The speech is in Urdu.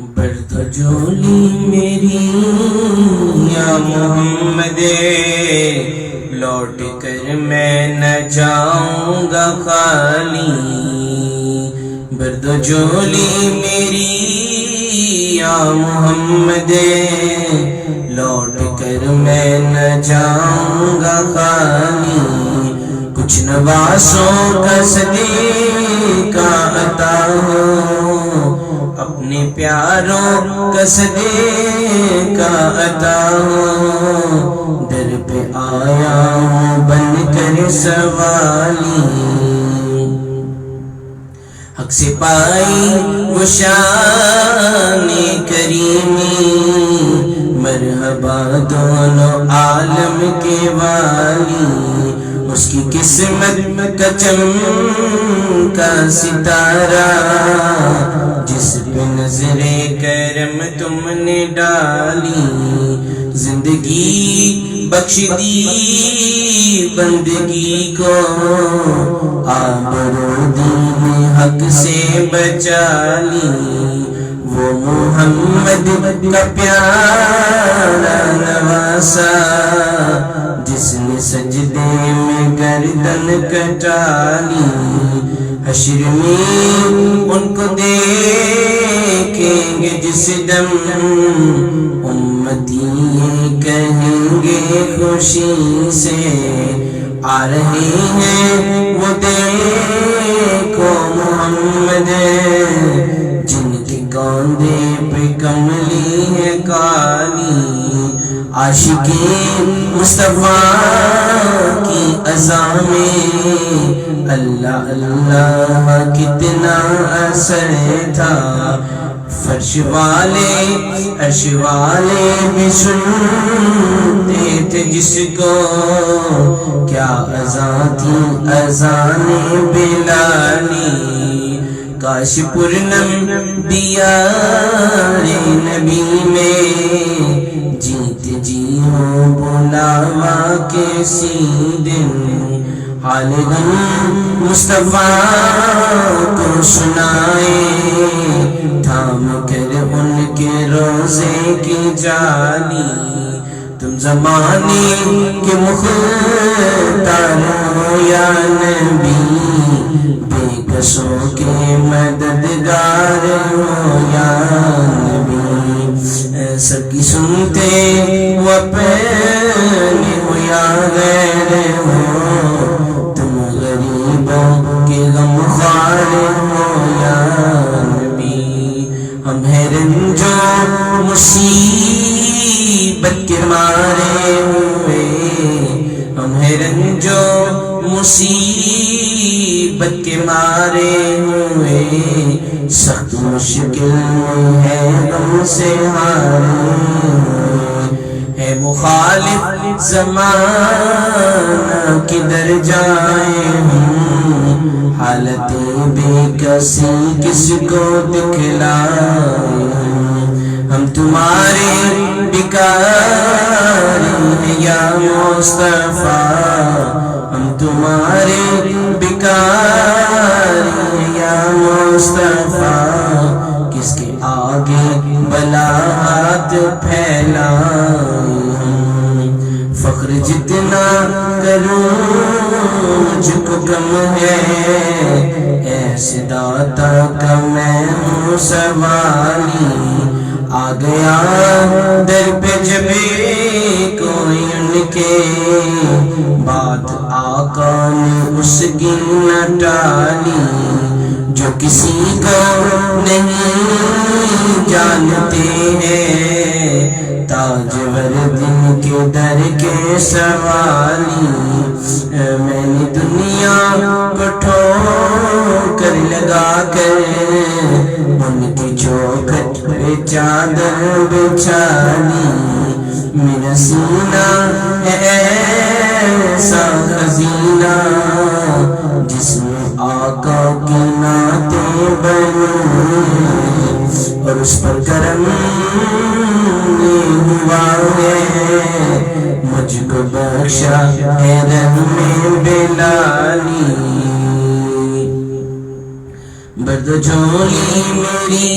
برد جولی میری یا محمد، لوٹ کر میں نہ جاؤں گا خالی۔ برد جولی میری یا محمد، لوٹ کر میں نہ جاؤں گا خالی۔ کچھ نواسوں کا صدیقہ عطا ہو، اپنے پیاروں کا صدیقہ عطا ہو۔ در پہ آیا ہوں بن کر سوالی، حق سے پائی وہ شان کریمی، مرحبا دونوں عالم کے والی۔ اس کی قسمت کا چمکا ستارہ، جس پہ نظر کرم تم نے ڈالی۔ زندگی بخش دی بندگی کو، آبرو دین حق سے بچا لی۔ وہ محمد کا پیارا نواسا، جس نے سجدے میں گردن کٹا لی۔ حشر میں ان کو دیکھیں گے جس دم، امتی یہ کہیں گے خوشی سے، آ رہے ہیں وہ دیکھو محمد، جن کے کاندھے پہ کملی ہے کالی۔ عاشقی مصطفیٰ کی اذان میں اللہ اللہ کتنا اثر تھا۔ فرش والے عرش والے بھی سنتے تھے جس کو، کیا اذان تھی اذان بلالی۔ کاش پورنم دیار نبی میں، جیت جی ہو بلاوا کیسی دن۔ حال غم مصطفیٰ کو سنائے، تھام کر ان کے روزے کی جالی۔ تم زمانے کے مختار ہو یا نبی، بے کسوں کے مددگار ہو یا نبی۔ سب کی سنتے وہ اپنے ہو یا غیر ہو، تم غریبوں کے غمخوار ہو یا نبی۔ ہم ہیں رنجو مصیبت کے مارے ہوئے، ہم ہیں رنجو مصیبت کے مارے ہوئے، سخت مشکل ہے غم سے ہارے۔ ہے مخالف زمانہ کدھر جائے ہم، حالت بے کسی کس کو دکھلائے۔ ہم تمہارے بھکاری ہیں یا مصطفیٰ، ہم تمہارے بھکاری ہیں یا مصطفیٰ۔ کس کے آگے بلا ہاتھ پھیلائے ہم، فخر جتنا کروں مجھ کو کم ہے، ایسے داتا کا میں ہوں سوالی۔ آ گیا در پہ جب کوئی ان کے، بات آقا نے اس کی نہ ٹالی۔ جو کسی کو نہیں جانتے ہیں، تاجور دن کے در کے سوالی۔ میں نے دنیا کو ٹھوکر لگا کر، ان کی چوکھٹ پہ چادر بچھا لی۔ میرا سینہ ہے ایسا خزینہ، جس میں آقا کی نعتیں بنی، اور اس پر کرم ہوا ہے، مجھ کو بخشا ہے رحم بلالی۔ برد جولی میری